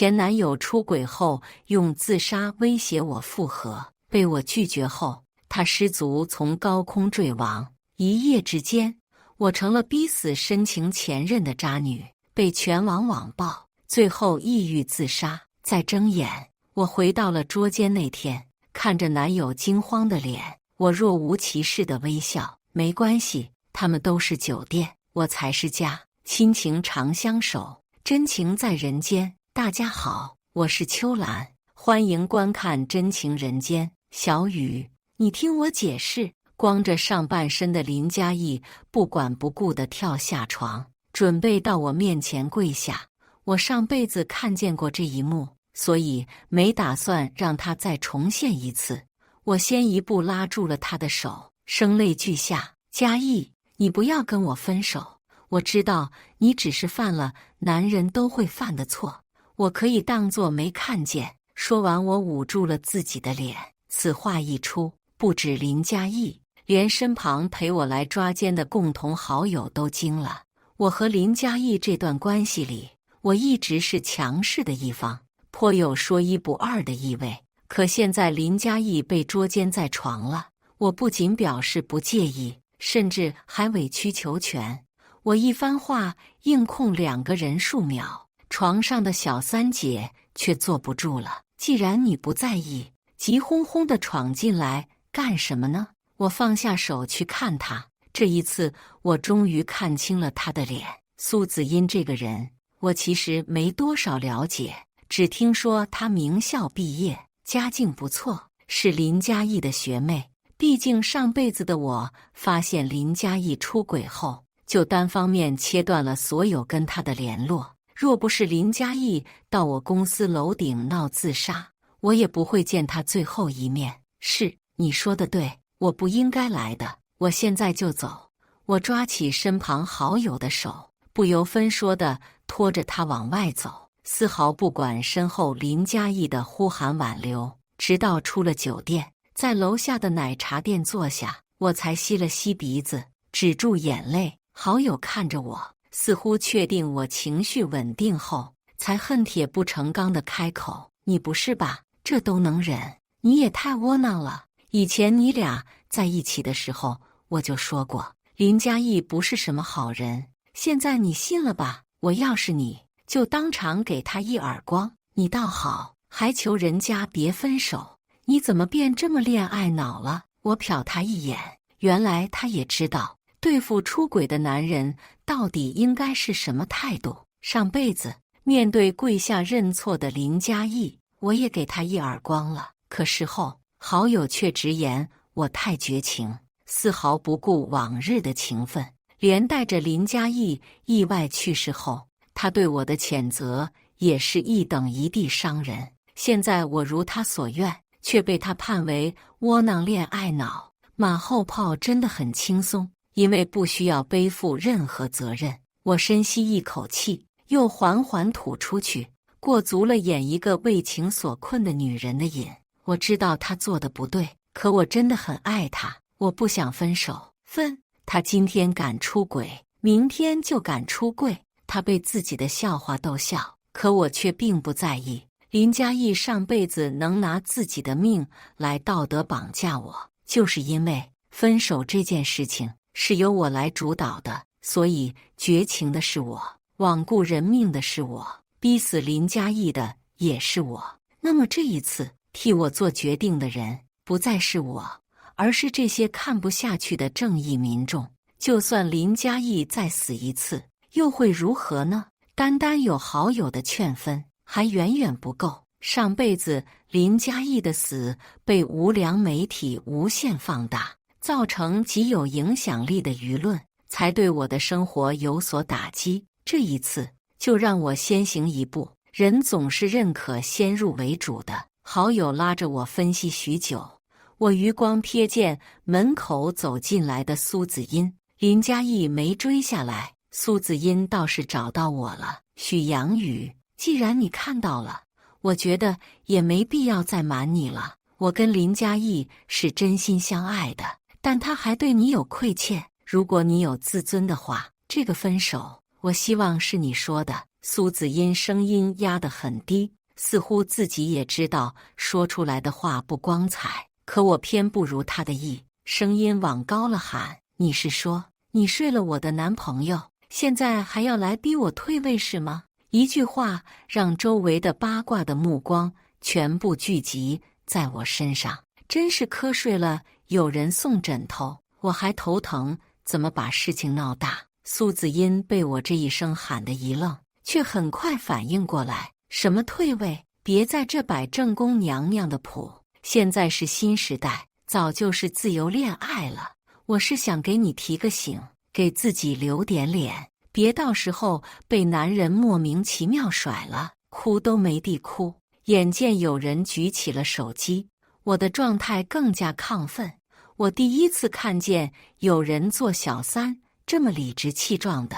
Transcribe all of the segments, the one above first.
前男友出轨后用自杀威胁我复合，被我拒绝后，他失足从高空坠亡。一夜之间，我成了逼死深情前任的渣女，被全网网暴，最后抑郁自杀。再睁眼，我回到了捉奸那天，看着男友惊慌的脸，我若无其事的微笑。没关系，他们都是酒店，我才是家。亲情长相守，真情在人间。大家好，我是秋兰，欢迎观看《真情人间》。小雨，你听我解释。光着上半身的林嘉译不管不顾地跳下床，准备到我面前跪下。我上辈子看见过这一幕，所以没打算让他再重现一次。我先一步拉住了他的手，声泪俱下：嘉译，你不要跟我分手。我知道你只是犯了男人都会犯的错，我可以当作没看见。说完，我捂住了自己的脸。此话一出，不止林嘉译，连身旁陪我来抓奸的共同好友都惊了。我和林嘉译这段关系里，我一直是强势的一方，颇有说一不二的意味。可现在林嘉译被捉奸在床了，我不仅表示不介意，甚至还委曲求全。我一番话硬控2个人数秒，床上的小三姐却坐不住了。既然你不在意，急轰轰地闯进来干什么呢？我放下手去看他，这一次我终于看清了他的脸。苏子音这个人，我其实没多少了解，只听说他名校毕业，家境不错，是林嘉译的学妹。毕竟上辈子的我发现林嘉译出轨后，就单方面切断了所有跟他的联络。若不是林嘉译到我公司楼顶闹自杀，我也不会见他最后一面。是，你说的对，我不应该来的，我现在就走。我抓起身旁好友的手，不由分说地拖着他往外走，丝毫不管身后林嘉译的呼喊挽留。直到出了酒店，在楼下的奶茶店坐下，我才吸了吸鼻子，止住眼泪。好友看着我，似乎确定我情绪稳定后，才恨铁不成钢地开口：你不是吧？这都能忍？你也太窝囊了。以前你俩在一起的时候，我就说过林嘉译不是什么好人，现在你信了吧？我要是你，就当场给他一耳光。你倒好，还求人家别分手，你怎么变这么恋爱脑了？我瞟他一眼，原来他也知道对付出轨的男人到底应该是什么态度。上辈子面对跪下认错的林嘉译，我也给他一耳光了。可事后好友却直言我太绝情，丝毫不顾往日的情分。连带着林嘉译意外去世后，他对我的谴责也是一等一地伤人。现在我如他所愿，却被他判为窝囊恋爱脑。马后炮真的很轻松，因为不需要背负任何责任。我深吸一口气，又缓缓吐出去，过足了演一个为情所困的女人的瘾。我知道他做的不对，可我真的很爱他，我不想分手。他今天敢出轨，明天就敢出柜。他被自己的笑话逗笑，可我却并不在意。林嘉译上辈子能拿自己的命来道德绑架我，就是因为分手这件事情是由我来主导的，所以绝情的是我，罔顾人命的是我，逼死林嘉译的也是我。那么这一次替我做决定的人不再是我，而是这些看不下去的正义民众。就算林嘉译再死一次，又会如何呢？单单有好友的劝分还远远不够。上辈子林嘉译的死被无良媒体无限放大，造成极有影响力的舆论，才对我的生活有所打击。这一次就让我先行一步。人总是认可先入为主的。好友拉着我分析许久，我余光瞥见门口走进来的苏子音。林嘉译没追下来，苏子音倒是找到我了。许阳雨，既然你看到了，我觉得也没必要再瞒你了。我跟林嘉译是真心相爱的，但他还对你有亏欠。如果你有自尊的话，这个分手，我希望是你说的。苏子音声音压得很低，似乎自己也知道说出来的话不光彩，可我偏不如他的意，声音往高了喊：“你是说你睡了我的男朋友，现在还要来逼我退位是吗？”一句话让周围的八卦的目光全部聚集在我身上，真是瞌睡了有人送枕头，我还头疼，怎么把事情闹大？苏子音被我这一声喊得一愣，却很快反应过来，什么退位？别在这摆正宫娘娘的谱，现在是新时代，早就是自由恋爱了。我是想给你提个醒，给自己留点脸，别到时候被男人莫名其妙甩了，哭都没地哭。眼见有人举起了手机，我的状态更加亢奋。我第一次看见有人做小三这么理直气壮的，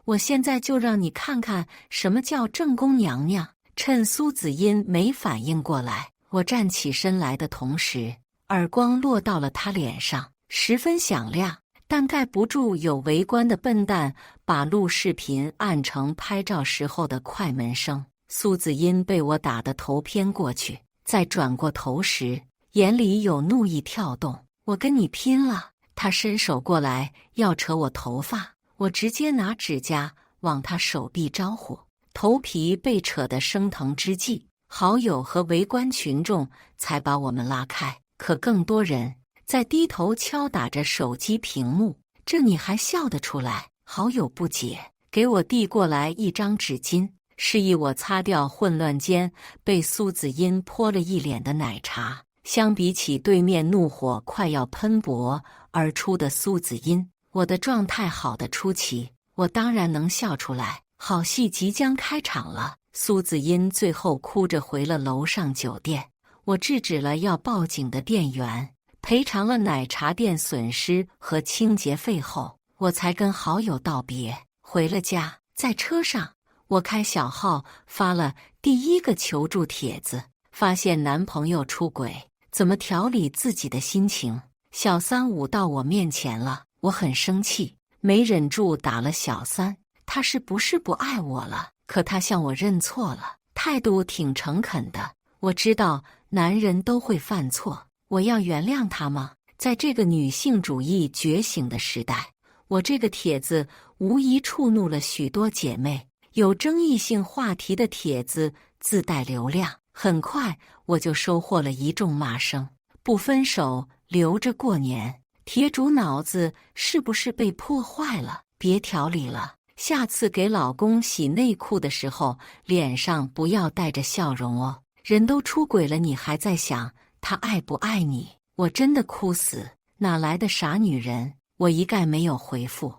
我现在就让你看看什么叫正宫娘娘。趁苏子音没反应过来，我站起身来的同时，耳光落到了他脸上，十分响亮，但盖不住有围观的笨蛋把录视频按成拍照时候的快门声。苏子音被我打得头偏过去，再转过头时，眼里有怒意跳动。我跟你拼了！他伸手过来要扯我头发，我直接拿指甲往他手臂招呼。头皮被扯得生疼之际，好友和围观群众才把我们拉开，可更多人在低头敲打着手机屏幕。这你还笑得出来？好友不解，给我递过来一张纸巾，示意我擦掉混乱间被苏子音泼了一脸的奶茶。相比起对面怒火快要喷薄而出的苏子音，我的状态好得出奇，我当然能笑出来。好戏即将开场了，苏子音最后哭着回了楼上酒店。我制止了要报警的店员，赔偿了奶茶店损失和清洁费后，我才跟好友道别，回了家。在车上，我开小号发了第一个求助帖子，发现男朋友出轨，怎么调理自己的心情？小三舞到我面前了，我很生气，没忍住打了小三。他是不是不爱我了？可他向我认错了，态度挺诚恳的。我知道男人都会犯错，我要原谅他吗？在这个女性主义觉醒的时代，我这个帖子无疑触怒了许多姐妹。有争议性话题的帖子自带流量，很快我就收获了一众骂声。不分手，留着过年。帖主脑子是不是被破坏了？别调理了。下次给老公洗内裤的时候，脸上不要带着笑容哦。人都出轨了，你还在想他爱不爱你？我真的哭死，哪来的傻女人？我一概没有回复。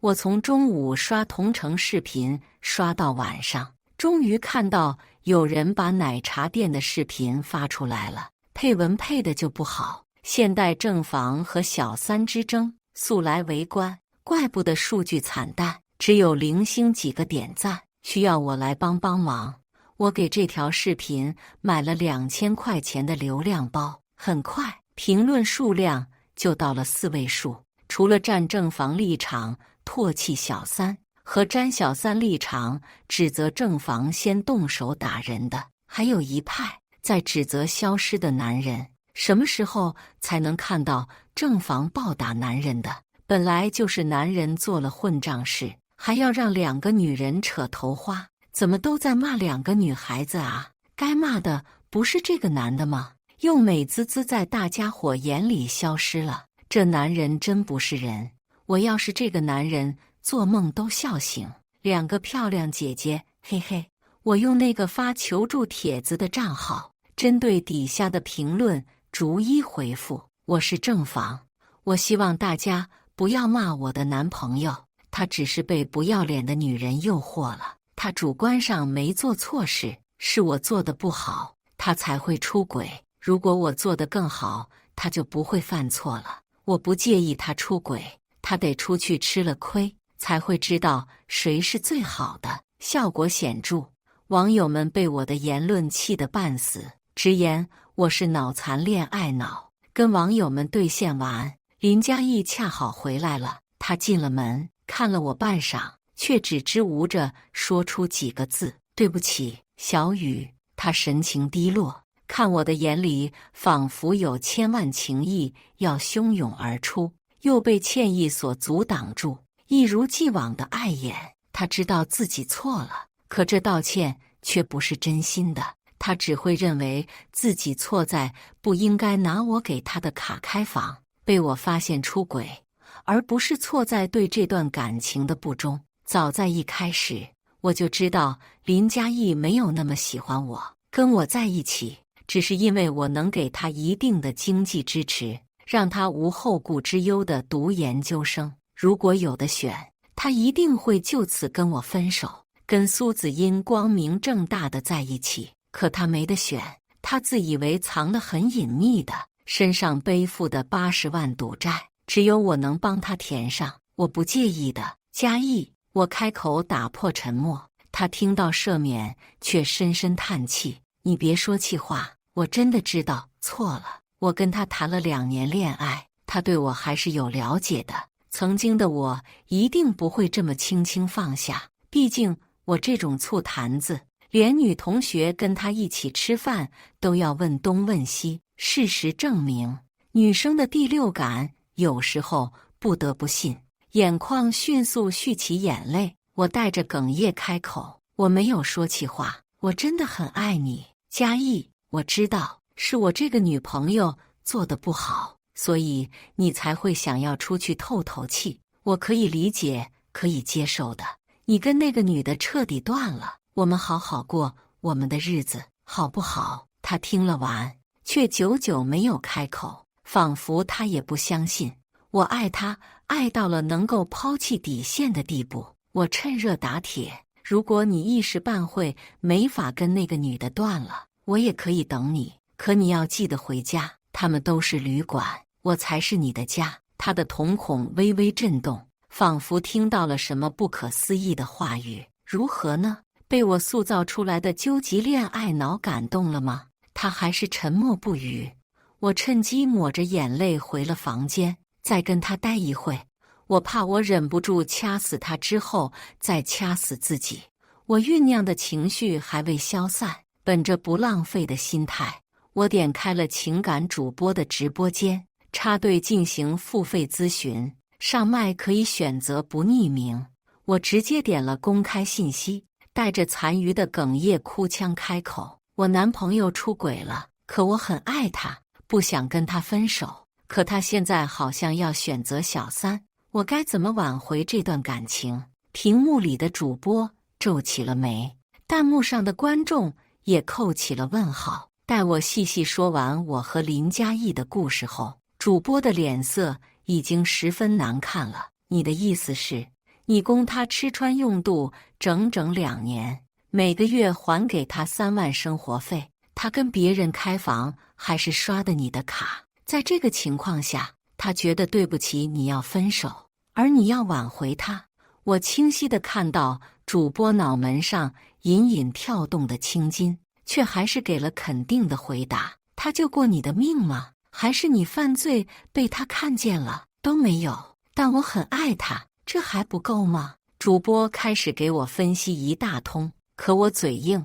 我从中午刷同城视频刷到晚上，终于看到有人把奶茶店的视频发出来了，配文配的就不好。现代正房和小三之争，速来围观，怪不得数据惨淡。只有零星几个点赞，需要我来帮忙。我给这条视频买了2000块钱的流量包，很快评论数量就到了4位数。除了站正房立场唾弃小三和站小三立场指责正房先动手打人的，还有一派在指责消失的男人。什么时候才能看到正房暴打男人的？本来就是男人做了混账事，还要让2个女人扯头花，怎么都在骂2个女孩子啊？该骂的不是这个男的吗？又美滋滋在大家伙眼里消失了，这男人真不是人。我要是这个男人，做梦都笑醒。2个漂亮姐姐，嘿嘿。我用那个发求助帖子的账号，针对底下的评论逐一回复。我是正房，我希望大家不要骂我的男朋友，他只是被不要脸的女人诱惑了，他主观上没做错事，是我做的不好，他才会出轨。如果我做得更好，他就不会犯错了。我不介意他出轨，他得出去吃了亏，才会知道谁是最好的。效果显著，网友们被我的言论气得半死，直言我是脑残恋爱脑。跟网友们对线完，林嘉毅恰好回来了，他进了门，看了我半晌，却只支吾着说出几个字：“对不起，小雨。”他神情低落，看我的眼里仿佛有千万情意要汹涌而出，又被歉意所阻挡住，一如既往的碍眼。他知道自己错了，可这道歉却不是真心的。他只会认为自己错在不应该拿我给他的卡开房，被我发现出轨，而不是错在对这段感情的不忠。早在一开始，我就知道林嘉义没有那么喜欢我，跟我在一起只是因为我能给他一定的经济支持，让他无后顾之忧地读研究生。如果有的选，他一定会就此跟我分手，跟苏子音光明正大的在一起。可他没得选，他自以为藏得很隐秘的，身上背负的80万赌债，只有我能帮他填上。我不介意的，嘉义。我开口打破沉默，他听到赦免，却深深叹气。你别说气话，我真的知道错了。我跟他谈了2年恋爱，他对我还是有了解的。曾经的我一定不会这么轻轻放下，毕竟我这种醋坛子，连女同学跟他一起吃饭都要问东问西。事实证明，女生的第六感有时候不得不信。眼眶迅速蓄起眼泪，我带着哽咽开口：“我没有说气话，我真的很爱你，嘉义。我知道是我这个女朋友做得不好，所以你才会想要出去透透气。我可以理解，可以接受的。你跟那个女的彻底断了，我们好好过我们的日子，好不好？”他听了完，却久久没有开口，仿佛他也不相信我爱他，爱到了能够抛弃底线的地步。我趁热打铁：“如果你一时半会没法跟那个女的断了，我也可以等你。可你要记得回家，他们都是旅馆，我才是你的家。”他的瞳孔微微震动，仿佛听到了什么不可思议的话语。如何呢？被我塑造出来的究极恋爱脑感动了吗？他还是沉默不语。我趁机抹着眼泪回了房间，再跟他待一会。我怕我忍不住掐死他之后再掐死自己。我酝酿的情绪还未消散，本着不浪费的心态，我点开了情感主播的直播间，插队进行付费咨询，上麦可以选择不匿名。我直接点了公开信息，带着残余的哽咽哭腔开口：“我男朋友出轨了，可我很爱他，不想跟他分手。可他现在好像要选择小三，我该怎么挽回这段感情？”屏幕里的主播皱起了眉，弹幕上的观众也扣起了问号。待我细细说完我和林嘉义的故事后，主播的脸色已经十分难看了。你的意思是，你供他吃穿用度整整2年，每个月还给他3万生活费，他跟别人开房还是刷的你的卡。在这个情况下，他觉得对不起你要分手，而你要挽回他。我清晰地看到主播脑门上隐隐跳动的青筋，却还是给了肯定的回答。他救过你的命吗？还是你犯罪被他看见了？都没有，但我很爱他，这还不够吗？主播开始给我分析一大通，可我嘴硬，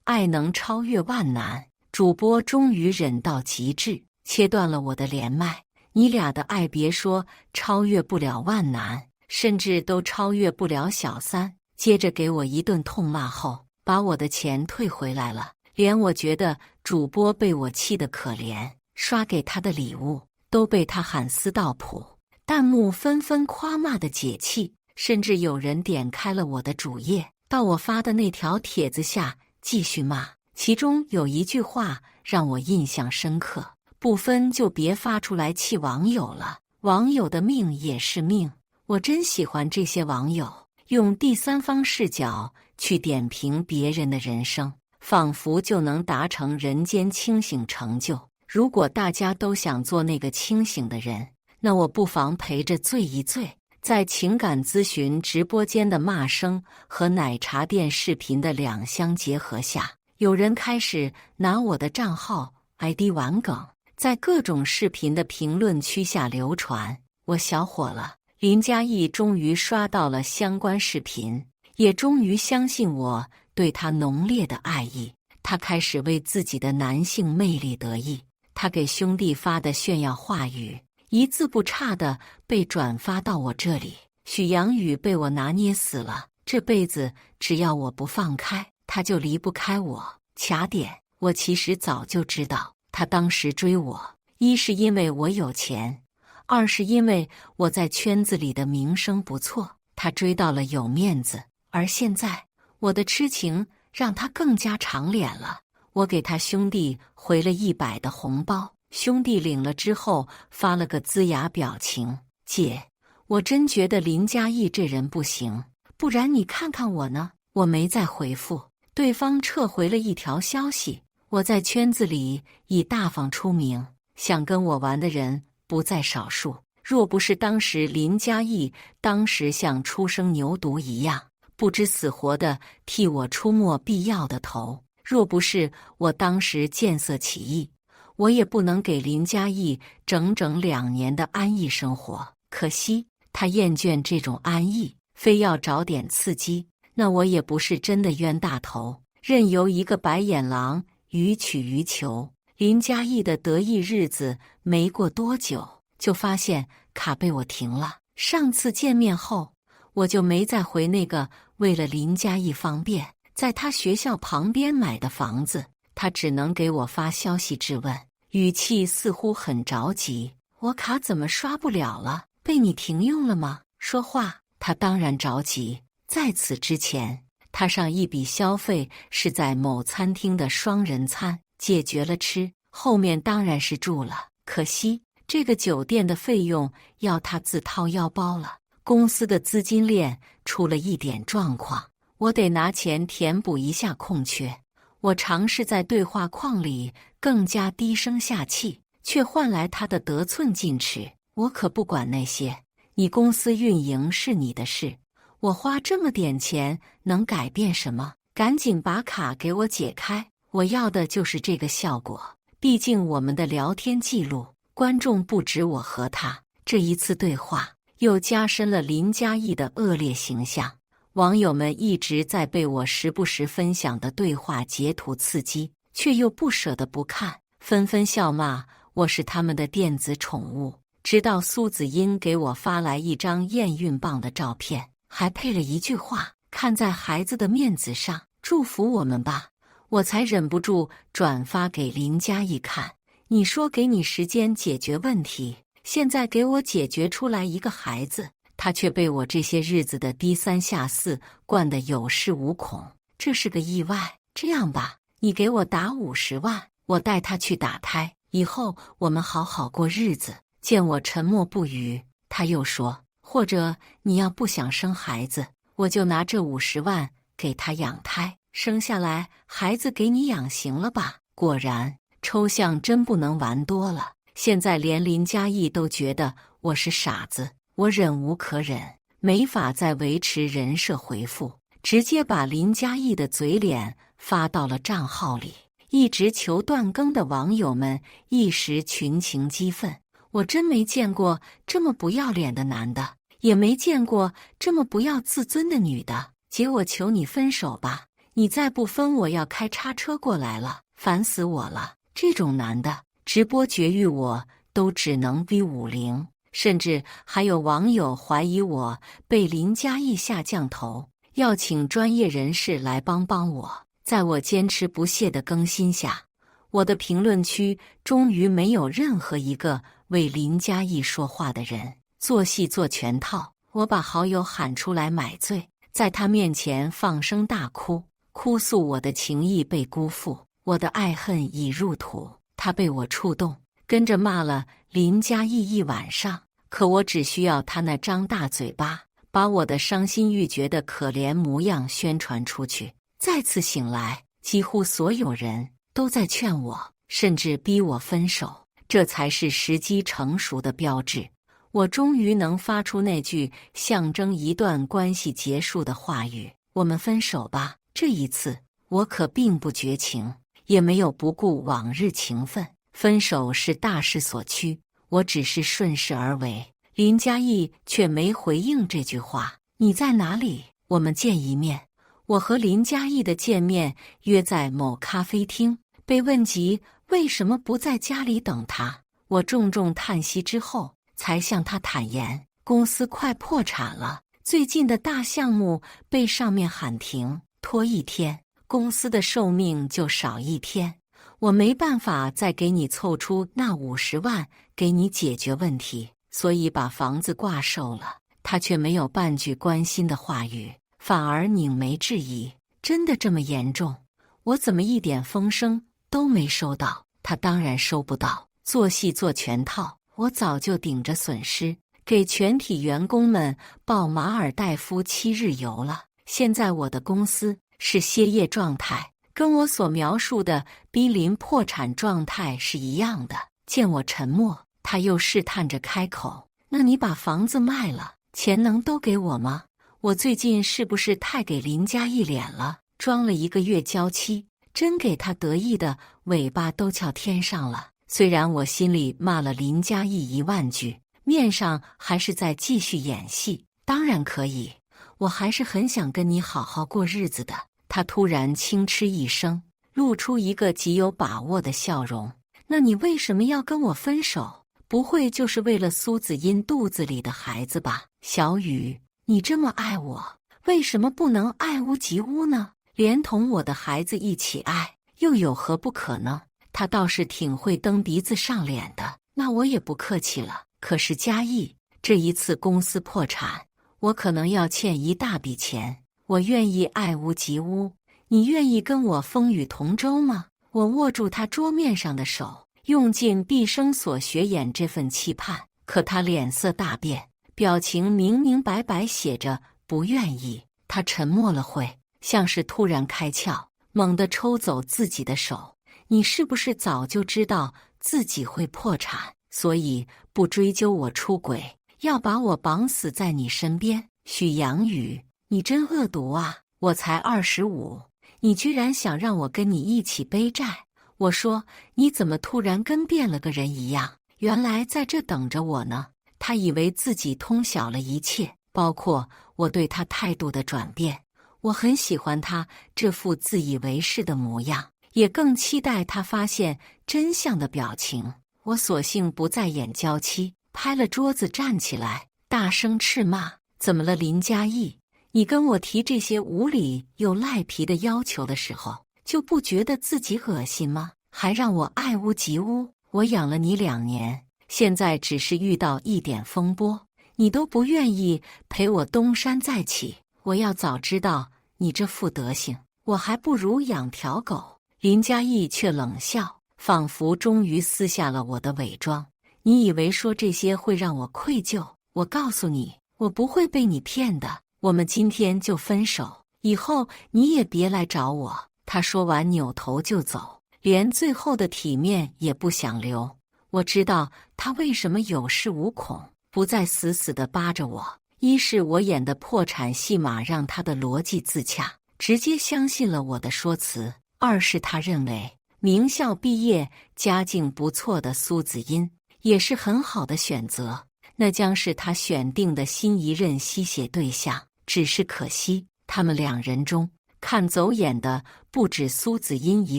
爱能超越万难。主播终于忍到极致，切断了我的连麦。你俩的爱别说超越不了万难，甚至都超越不了小三。接着给我一顿痛骂后，把我的钱退回来了。连我觉得主播被我气得可怜，刷给他的礼物都被他喊撕到谱。弹幕纷纷夸骂的解气，甚至有人点开了我的主页，到我发的那条帖子下继续骂。其中有一句话让我印象深刻：不分就别发出来气网友了，网友的命也是命。我真喜欢这些网友用第三方视角去点评别人的人生，仿佛就能达成人间清醒成就。如果大家都想做那个清醒的人，那我不妨陪着醉一醉。在情感咨询直播间的骂声和奶茶店视频的两相结合下，有人开始拿我的账号 ID 玩梗，在各种视频的评论区下流传。我小火了，林嘉义终于刷到了相关视频，也终于相信我对他浓烈的爱意。他开始为自己的男性魅力得意。他给兄弟发的炫耀话语，一字不差的被转发到我这里。许阳宇被我拿捏死了，这辈子只要我不放开，他就离不开我。卡点，我其实早就知道，他当时追我，一是因为我有钱，二是因为我在圈子里的名声不错，他追到了有面子。而现在，我的痴情让他更加长脸了。我给他兄弟回了100的红包，兄弟领了之后发了个龇牙表情：姐，我真觉得林嘉义这人不行，不然你看看我呢。我没再回复，对方撤回了一条消息。我在圈子里已大方出名，想跟我玩的人不在少数。若不是当时林嘉义当时像初生牛犊一样不知死活的替我出没必要的头，若不是我当时见色起意，我也不能给林嘉义整整2年的安逸生活。可惜他厌倦这种安逸，非要找点刺激，那我也不是真的冤大头，任由一个白眼狼予取予求。林嘉义的得意日子没过多久，就发现卡被我停了。上次见面后，我就没再回那个为了林嘉义方便在他学校旁边买的房子。他只能给我发消息质问，语气似乎很着急：我卡怎么刷不了了？被你停用了吗？说话。他当然着急。在此之前，他上一笔消费是在某餐厅的双人餐，解决了吃，后面当然是住了。可惜这个酒店的费用要他自掏腰包了，公司的资金链出了一点状况，我得拿钱填补一下空缺。我尝试在对话框里更加低声下气，却换来他的得寸进尺：我可不管那些，你公司运营是你的事，我花这么点钱能改变什么？赶紧把卡给我解开，我要的就是这个效果。毕竟我们的聊天记录，观众不止我和他。这一次对话又加深了林嘉义的恶劣形象。网友们一直在被我时不时分享的对话截图刺激，却又不舍得不看，纷纷笑骂我是他们的电子宠物。直到苏子英给我发来一张验孕棒的照片，还配了一句话：看在孩子的面子上，祝福我们吧。我才忍不住转发给林嘉义看。你说给你时间解决问题，现在给我解决出来一个孩子，他却被我这些日子的低三下四惯得有恃无恐，这是个意外。这样吧，你给我打50万，我带他去打胎，以后我们好好过日子。见我沉默不语，他又说：或者你要不想生孩子，我就拿这50万给他养胎，生下来孩子给你养，行了吧？果然，抽象真不能玩多了。现在连林嘉义都觉得我是傻子，我忍无可忍，没法再维持人设回复，直接把林嘉义的嘴脸发到了账号里。一直求断更的网友们一时群情激愤。我真没见过这么不要脸的男的，也没见过这么不要自尊的女的。姐，我求你分手吧，你再不分，我要开叉车过来了，烦死我了。这种男的直播绝育我都只能V50，甚至还有网友怀疑我被林嘉义下降头，要请专业人士来帮我。在我坚持不懈的更新下，我的评论区终于没有任何一个为林嘉义说话的人，做戏做全套。我把好友喊出来买醉，在他面前放声大哭，哭诉我的情谊被辜负，我的爱恨已入土。他被我触动，跟着骂了林嘉义一晚上。可我只需要他那张大嘴巴，把我的伤心欲绝的可怜模样宣传出去。再次醒来，几乎所有人都在劝我，甚至逼我分手。这才是时机成熟的标志。我终于能发出那句象征一段关系结束的话语：我们分手吧。这一次，我可并不绝情，也没有不顾往日情分。分手是大势所趋，我只是顺势而为，林嘉义却没回应这句话。你在哪里？我们见一面。我和林嘉义的见面约在某咖啡厅。被问及为什么不在家里等他，我重重叹息之后，才向他坦言，公司快破产了，最近的大项目被上面喊停，拖一天，公司的寿命就少一天。我没办法再给你凑出那50万给你解决问题，所以把房子挂售了。他却没有半句关心的话语，反而拧眉质疑，真的这么严重？我怎么一点风声都没收到？他当然收不到，做戏做全套，我早就顶着损失给全体员工们报马尔代夫7日游了。现在我的公司是歇业状态，跟我所描述的濒临破产状态是一样的。见我沉默，他又试探着开口，那你把房子卖了，钱能都给我吗？我最近是不是太给林嘉义脸了？装了1个月娇妻，真给他得意的尾巴都翘天上了。虽然我心里骂了林嘉义1万句，面上还是在继续演戏。当然可以，我还是很想跟你好好过日子的。他突然轻嗤一声，露出一个极有把握的笑容。那你为什么要跟我分手？不会就是为了苏子茵肚子里的孩子吧？小雨，你这么爱我，为什么不能爱屋及乌呢？连同我的孩子一起爱，又有何不可呢？他倒是挺会蹬鼻子上脸的，那我也不客气了。可是嘉义，这一次公司破产，我可能要欠一大笔钱，我愿意爱屋及乌，你愿意跟我风雨同舟吗？我握住他桌面上的手，用尽毕生所学演这份期盼。可他脸色大变，表情明明白白写着不愿意。他沉默了会，像是突然开窍，猛地抽走自己的手。你是不是早就知道自己会破产，所以不追究我出轨，要把我绑死在你身边？许阳雨，你真恶毒啊！我才25，你居然想让我跟你一起背债。我说，你怎么突然跟变了个人一样？原来在这等着我呢。他以为自己通晓了一切，包括我对他态度的转变。我很喜欢他这副自以为是的模样，也更期待他发现真相的表情。我索性不再演娇妻，拍了桌子站起来，大声斥骂：怎么了林嘉义？你跟我提这些无理又赖皮的要求的时候，就不觉得自己恶心吗？还让我爱屋及乌。我养了你2年，现在只是遇到一点风波，你都不愿意陪我东山再起。我要早知道你这副德行，我还不如养条狗。林嘉义却冷笑，仿佛终于撕下了我的伪装。你以为说这些会让我愧疚？我告诉你，我不会被你骗的。我们今天就分手，以后你也别来找我。他说完扭头就走，连最后的体面也不想留。我知道他为什么有恃无恐，不再死死地扒着我。一是我演的破产戏码让他的逻辑自洽，直接相信了我的说辞；二是他认为名校毕业、家境不错的苏子茵也是很好的选择，那将是他选定的新一任吸血对象。只是可惜，他们2人中看走眼的不止苏子茵一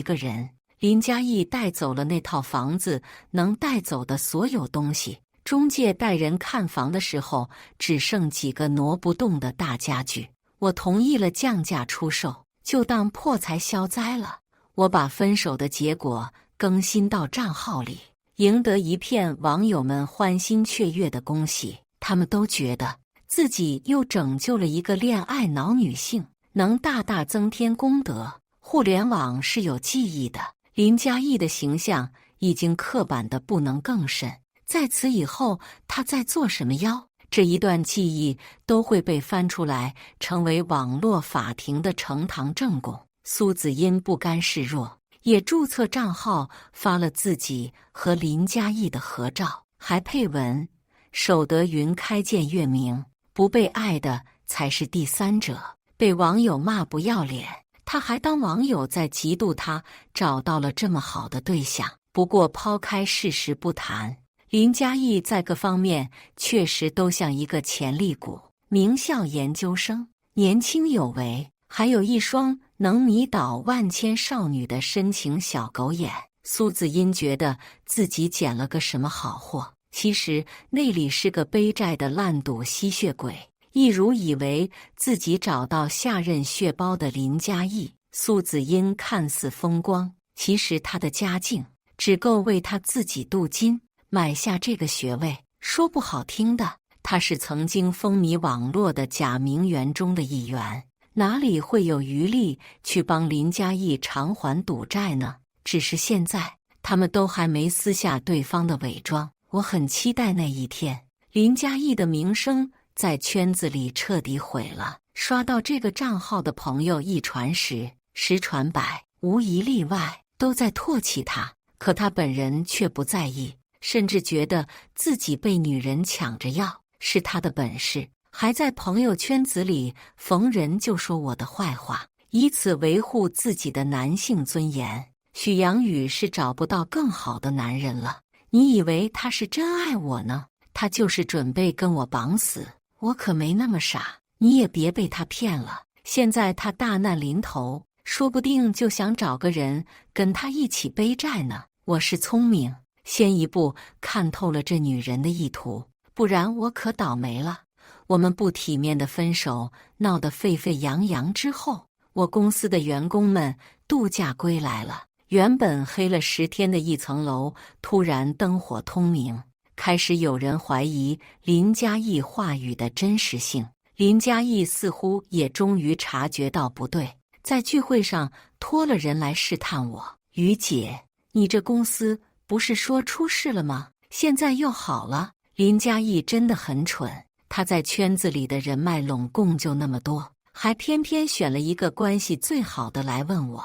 个人。林嘉义带走了那套房子能带走的所有东西，中介带人看房的时候，只剩几个挪不动的大家具。我同意了降价出售，就当破财消灾了。我把分手的结果更新到账号里，赢得一片网友们欢欣雀跃的恭喜。他们都觉得自己又拯救了一个恋爱脑女性，能大大增添功德。互联网是有记忆的，林嘉义的形象已经刻板的不能更甚。在此以后，他在做什么妖？这一段记忆都会被翻出来，成为网络法庭的呈堂证供。苏子茵不甘示弱，也注册账号发了自己和林嘉义的合照，还配文：守得云开见月明，不被爱的才是第三者。被网友骂不要脸，他还当网友在嫉妒他找到了这么好的对象。不过抛开事实不谈，林嘉义在各方面确实都像一个潜力股，名校研究生，年轻有为，还有一双能迷倒万千少女的深情小狗眼。苏子英觉得自己捡了个什么好货，其实那里是个背债的烂赌吸血鬼。一如以为自己找到下任血包的林嘉义，苏子英看似风光，其实他的家境只够为他自己镀金，买下这个学位。说不好听的，他是曾经风靡网络的假名媛中的一员，哪里会有余力去帮林嘉义偿还赌债呢？只是现在他们都还没撕下对方的伪装，我很期待那一天，林嘉义的名声在圈子里彻底毁了。刷到这个账号的朋友一传十，十传百，无一例外都在唾弃他，可他本人却不在意，甚至觉得自己被女人抢着要是他的本事，还在朋友圈子里逢人就说我的坏话，以此维护自己的男性尊严。许阳宇是找不到更好的男人了，你以为他是真爱我呢？他就是准备跟我绑死，我可没那么傻，你也别被他骗了。现在他大难临头，说不定就想找个人跟他一起背债呢。我是聪明，先一步看透了这女人的意图，不然我可倒霉了。我们不体面的分手闹得沸沸扬扬之后，我公司的员工们度假归来了。原本黑了10天的一层楼突然灯火通明，开始有人怀疑林嘉义话语的真实性。林嘉义似乎也终于察觉到不对，在聚会上托了人来试探我：于姐，你这公司不是说出事了吗？现在又好了。林嘉义真的很蠢，他在圈子里的人脉拢共就那么多，还偏偏选了一个关系最好的来问我。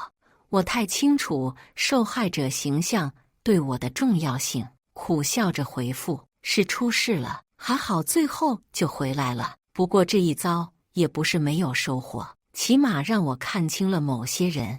我太清楚受害者形象对我的重要性，苦笑着回复：是出事了，还好最后就回来了。不过这一遭也不是没有收获，起码让我看清了某些人。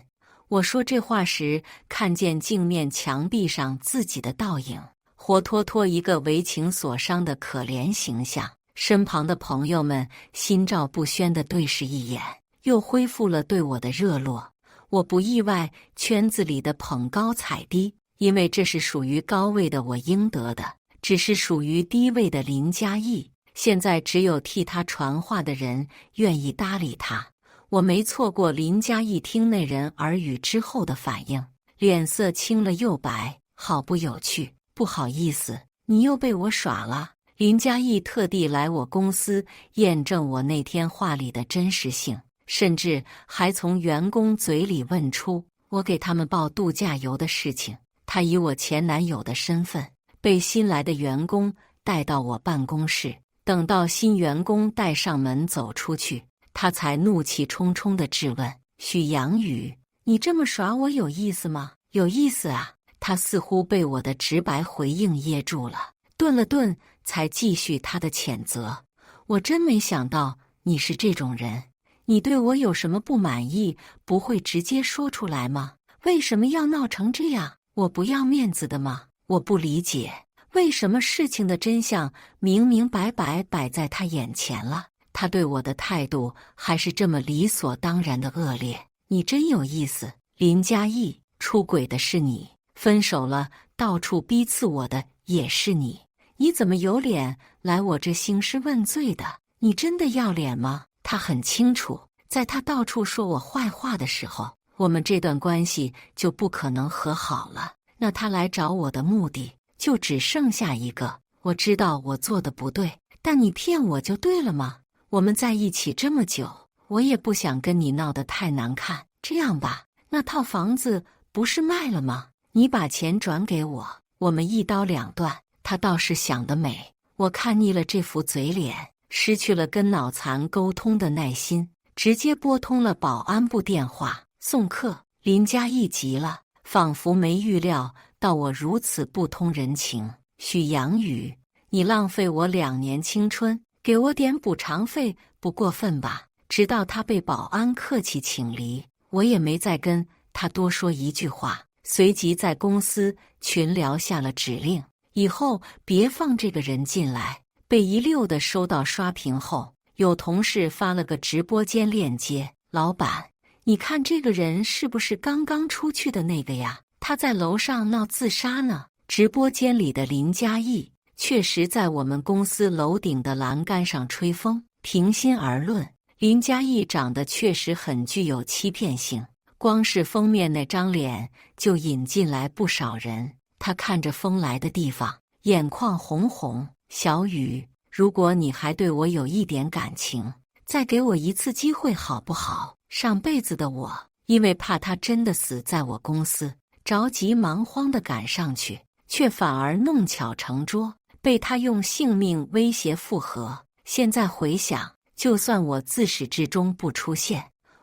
我说这话时，看见镜面墙壁上自己的倒影，活脱脱一个为情所伤的可怜形象。身旁的朋友们心照不宣地对视一眼，又恢复了对我的热络。我不意外圈子里的捧高踩低，因为这是属于高位的我应得的，只是属于低位的林嘉义，现在只有替他传话的人愿意搭理他。我没错过林嘉义听那人耳语之后的反应，脸色青了又白，好不有趣。不好意思，你又被我耍了。林嘉义特地来我公司验证我那天话里的真实性，甚至还从员工嘴里问出我给他们报度假游的事情。他以我前男友的身份被新来的员工带到我办公室，等到新员工带上门走出去，他才怒气冲冲地质问：许阳宇，你这么耍我有意思吗？有意思啊。他似乎被我的直白回应噎住了，顿了顿才继续他的谴责：我真没想到你是这种人，你对我有什么不满意，不会直接说出来吗？为什么要闹成这样？我不要面子的吗？我不理解，为什么事情的真相明明白白摆在他眼前了，他对我的态度还是这么理所当然的恶劣。你真有意思，林嘉义，出轨的是你，分手了到处逼刺我的也是你，你怎么有脸来我这兴师问罪的？你真的要脸吗？他很清楚，在他到处说我坏话的时候，我们这段关系就不可能和好了。那他来找我的目的就只剩下一个：我知道我做的不对，但你骗我就对了吗？我们在一起这么久，我也不想跟你闹得太难看。这样吧，那套房子不是卖了吗？你把钱转给我，我们一刀两断。他倒是想得美，我看腻了这副嘴脸，失去了跟脑残沟通的耐心，直接拨通了保安部电话。送客。林嘉义急了，仿佛没预料到我如此不通人情。许阳宇，你浪费我2年青春，给我点补偿费不过分吧？直到他被保安客气请离，我也没再跟他多说一句话，随即在公司群聊下了指令：以后别放这个人进来。被一溜的收到刷屏后，有同事发了个直播间链接，老板，你看这个人是不是刚刚出去的那个呀？他在楼上闹自杀呢。直播间里的林嘉义确实在我们公司楼顶的栏杆上吹风。平心而论，林嘉义长得确实很具有欺骗性，光是封面那张脸就引进来不少人。他看着风来的地方，眼眶红红。小雨，如果你还对我有一点感情，再给我一次机会好不好？上辈子的我，因为怕他真的死在我公司，着急忙慌地赶上去，却反而弄巧成拙，被他用性命威胁复合。现在回想，就算我自始至终不出现，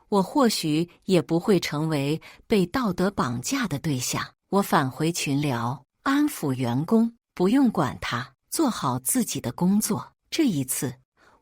我或许也不会成为被道德绑架的对象。我返回群聊，安抚员工，不用管他，做好自己的工作。这一次，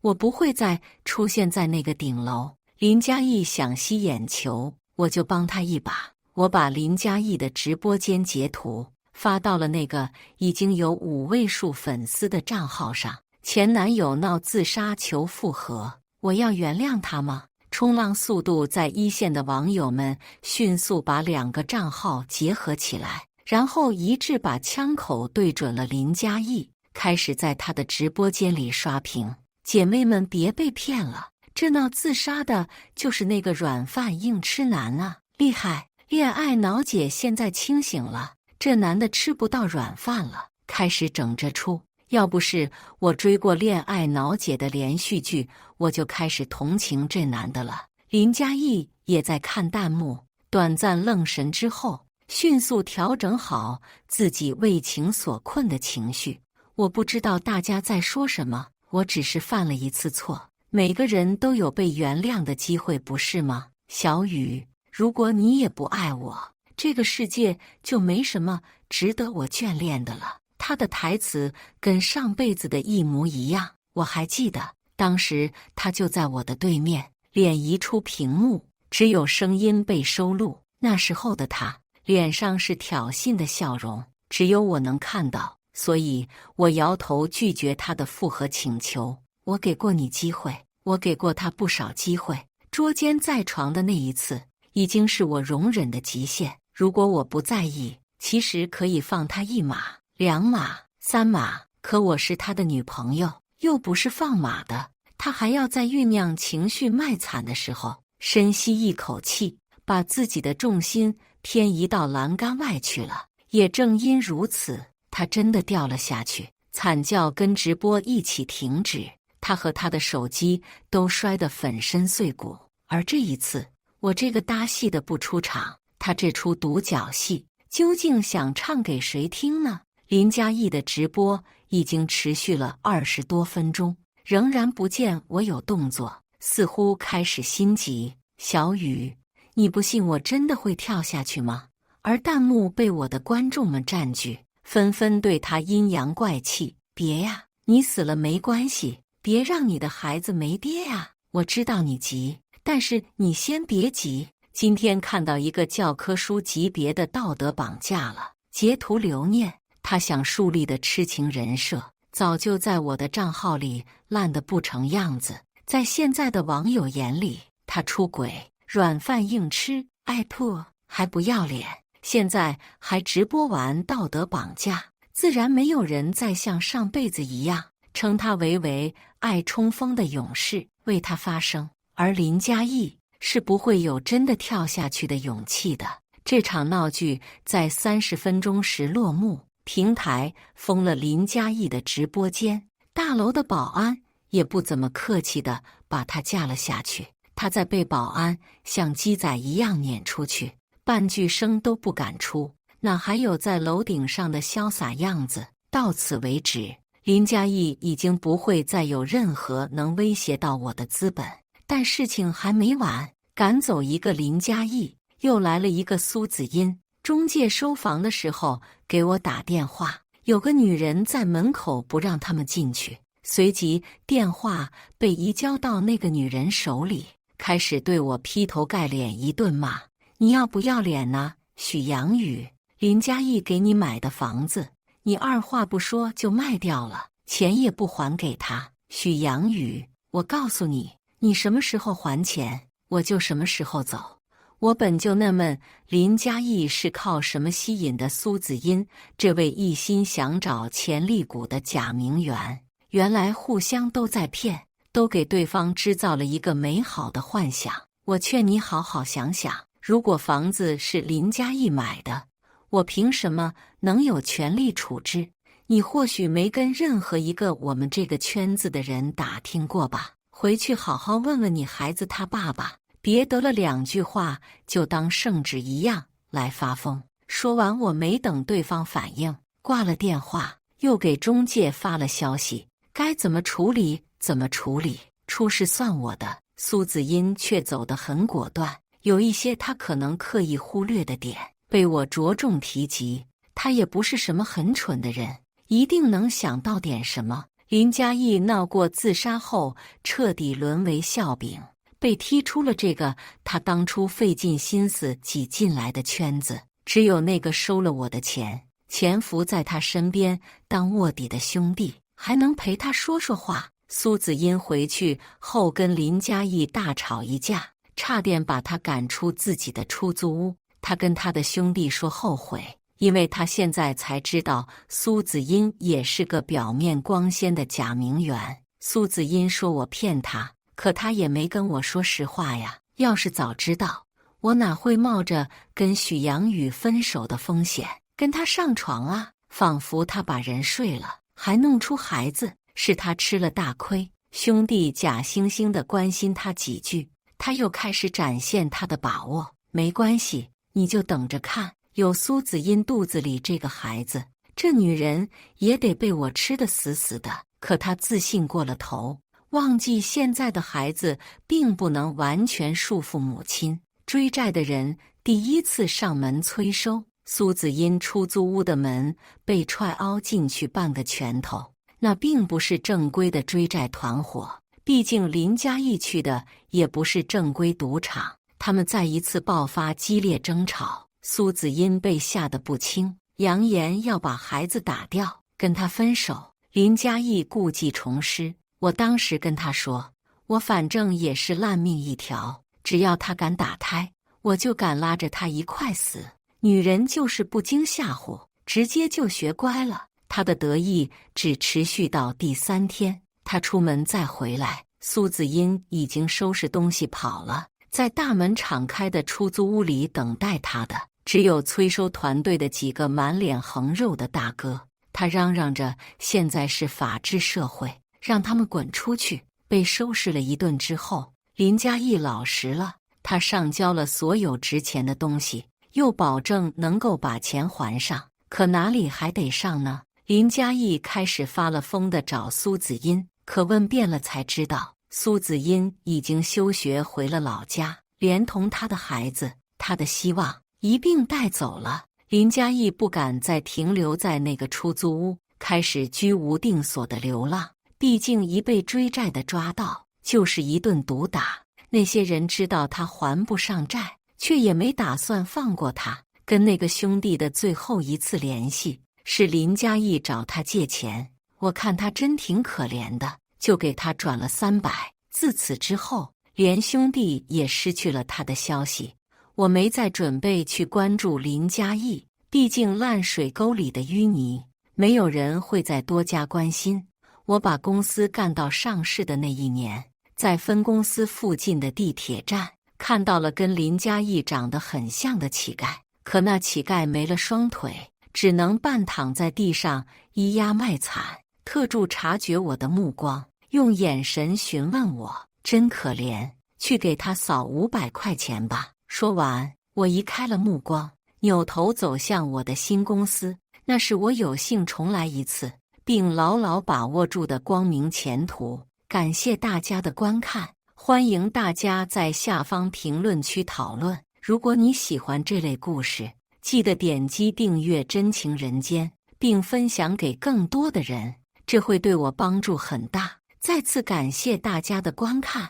我不会再出现在那个顶楼。林嘉义想吸眼球，我就帮他一把。我把林嘉义的直播间截图发到了那个已经有5位数粉丝的账号上。前男友闹自杀求复合，我要原谅他吗？冲浪速度在一线的网友们迅速把2个账号结合起来，然后一致把枪口对准了林嘉义，开始在他的直播间里刷屏。姐妹们别被骗了，这闹自杀的就是那个软饭硬吃男啊！厉害，恋爱脑姐现在清醒了，这男的吃不到软饭了，开始整这出。要不是我追过恋爱脑姐的连续剧，我就开始同情这男的了。林嘉义也在看弹幕，短暂愣神之后，迅速调整好自己为情所困的情绪。我不知道大家在说什么，我只是犯了一次错，每个人都有被原谅的机会，不是吗？小雨，如果你也不爱我，这个世界就没什么值得我眷恋的了。他的台词跟上辈子的一模一样，我还记得当时他就在我的对面，脸移出屏幕，只有声音被收录。那时候的他脸上是挑衅的笑容，只有我能看到，所以我摇头拒绝他的复合请求。我给过你机会，我给过他不少机会，捉奸在床的那一次已经是我容忍的极限。如果我不在意，其实可以放他1马、2马、3马，可我是他的女朋友，又不是放马的。他还要在酝酿情绪卖惨的时候，深吸一口气，把自己的重心偏移到栏杆外去了。也正因如此，他真的掉了下去，惨叫跟直播一起停止，他和他的手机都摔得粉身碎骨。而这一次，我这个搭戏的不出场，他这出独角戏究竟想唱给谁听呢？林嘉义的直播已经持续了20多分钟，仍然不见我有动作，似乎开始心急。小雨，你不信我真的会跳下去吗？而弹幕被我的观众们占据，纷纷对他阴阳怪气。别呀，你死了没关系，别让你的孩子没爹呀。我知道你急，但是你先别急。今天看到一个教科书级别的道德绑架了，截图留念。他想树立的痴情人设，早就在我的账号里烂得不成样子。在现在的网友眼里，他出轨、软饭硬吃、爱吐，还不要脸。现在还直播完道德绑架，自然没有人再像上辈子一样称他为爱冲锋的勇士，为他发声。而林嘉义是不会有真的跳下去的勇气的。这场闹剧在30分钟时落幕。平台封了林嘉义的直播间，大楼的保安也不怎么客气地把他架了下去。他在被保安像鸡仔一样撵出去，半句声都不敢出，哪还有在楼顶上的潇洒样子？到此为止，林嘉义已经不会再有任何能威胁到我的资本。但事情还没完，赶走一个林嘉义，又来了一个苏子音。中介收房的时候给我打电话，有个女人在门口不让他们进去，随即电话被移交到那个女人手里，开始对我劈头盖脸一顿骂。你要不要脸呢？许阳雨，林嘉义给你买的房子，你二话不说就卖掉了，钱也不还给他。许阳宇，我告诉你，你什么时候还钱，我就什么时候走。我本就纳闷，林嘉义是靠什么吸引的苏子音这位一心想找潜力股的假名媛？原来互相都在骗，都给对方制造了一个美好的幻想。我劝你好好想想，如果房子是林嘉义买的，我凭什么能有权利处置？你或许没跟任何一个我们这个圈子的人打听过吧？回去好好问问你孩子他爸爸。别得了2句话就当圣旨一样来发疯。说完，我没等对方反应，挂了电话，又给中介发了消息，该怎么处理怎么处理，出事算我的。苏子音却走得很果断，有一些他可能刻意忽略的点被我着重提及。他也不是什么很蠢的人，一定能想到点什么。林嘉义闹过自杀后，彻底沦为笑柄，被踢出了这个他当初费尽心思挤进来的圈子。只有那个收了我的钱，潜伏在他身边当卧底的兄弟，还能陪他说说话。苏子音回去后跟林嘉义大吵一架，差点把他赶出自己的出租屋。他跟他的兄弟说后悔，因为他现在才知道苏子音也是个表面光鲜的假名媛。苏子音说我骗他，可他也没跟我说实话呀。要是早知道，我哪会冒着跟许阳宇分手的风险跟他上床啊？仿佛他把人睡了，还弄出孩子，是他吃了大亏。兄弟假惺惺地关心他几句，他又开始展现他的把握。没关系，你就等着看，有苏子音肚子里这个孩子，这女人也得被我吃得死死的。可他自信过了头，忘记现在的孩子并不能完全束缚母亲。追债的人第一次上门催收，苏子音出租屋的门被踹凹进去半个拳头。那并不是正规的追债团伙，毕竟林嘉义去的也不是正规赌场。他们再一次爆发激烈争吵，苏子音被吓得不轻，扬言要把孩子打掉，跟他分手。林嘉义故技重施，我当时跟他说，我反正也是烂命一条，只要他敢打胎，我就敢拉着他一块死。女人就是不经吓唬，直接就学乖了。他的得意只持续到第3天，他出门再回来，苏子音已经收拾东西跑了。在大门敞开的出租屋里等待他的，只有催收团队的几个满脸横肉的大哥。他嚷嚷着现在是法治社会，让他们滚出去。被收拾了一顿之后，林嘉义老实了，他上交了所有值钱的东西，又保证能够把钱还上。可哪里还得上呢？林嘉义开始发了疯地找苏子音，可问遍了才知道，苏子音已经休学回了老家，连同他的孩子、他的希望一并带走了。林嘉义不敢再停留在那个出租屋，开始居无定所的流浪。毕竟一被追债的抓到，就是一顿毒打。那些人知道他还不上债，却也没打算放过他。跟那个兄弟的最后一次联系是林嘉义找他借钱，我看他真挺可怜的，就给他转了300。自此之后，连兄弟也失去了他的消息。我没再准备去关注林嘉义，毕竟烂水沟里的淤泥，没有人会再多加关心。我把公司干到上市的那一年，在分公司附近的地铁站看到了跟林嘉义长得很像的乞丐，可那乞丐没了双腿，只能半躺在地上咿呀卖惨。特助察觉我的目光，用眼神询问我，真可怜，去给他扫500块钱吧。说完，我移开了目光，扭头走向我的新公司，那是我有幸重来一次并牢牢把握住的光明前途。感谢大家的观看，欢迎大家在下方评论区讨论。如果你喜欢这类故事，记得点击订阅真情人间，并分享给更多的人，这会对我帮助很大。再次感谢大家的观看。